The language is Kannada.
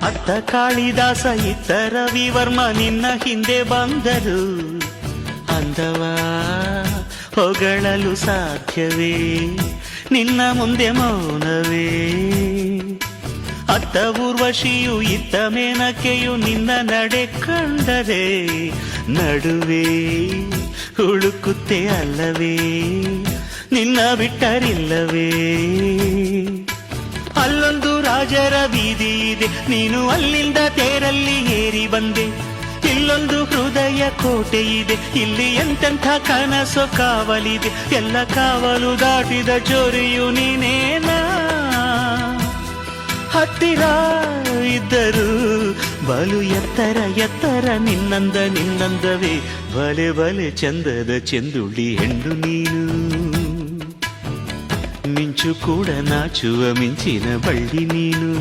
ಅತ್ತ ಕಾಳಿದಾಸ ಇತ್ತ ರವಿವರ್ಮ ನಿನ್ನ ಹಿಂದೆ ಬಂದರು. ಅಂದವ ಹೊಗಳಲು ಸಾಧ್ಯವೇ, ನಿನ್ನ ಮುಂದೆ ಮೌನವೇ. ಅತ್ತ ಊರ್ವಶಿಯು ಇತ್ತ ಮೇನಕೆಯು ನಿನ್ನ ನಡೆ ಕಂಡರೆ ನಡುವೆ ಹುಡುಕುತ್ತೆ ಅಲ್ಲವೇ, ನಿನ್ನ ಬಿಟ್ಟರಿಲ್ಲವೇ. ಅಲ್ಲೊಂದು ರಾಜರ ಬೀದಿ ಇದೆ, ನೀನು ಅಲ್ಲಿಂದ ತೇರಲ್ಲಿ ಏರಿ ಬಂದೆ. ಇಲ್ಲೊಂದು ಹೃದಯ ಕೋಟೆ ಇದೆ, ಇಲ್ಲಿ ಎಂತೆಂಥ ಕನಸು ಕಾವಲಿದೆ. ಎಲ್ಲ ಕಾವಲು ದಾಟಿದ ಚೋರಿಯು ನೀನೇನಾ. ಹತ್ತಿರ ಇದ್ದರು ಬಲು ಎತ್ತರ ಎತ್ತರ ನಿನ್ನಂದವೇ. ಬಲೆ ಬಲೆ ಚಂದದ ಚೆಂದುಳ್ಳಿ ಹೆಣ್ಣು ನೀನು, ಮಿಂಚು ಕೂಡ ನಾಚುವ ಮಿಂಚಿನ ಬಳ್ಳಿ ನೀನು.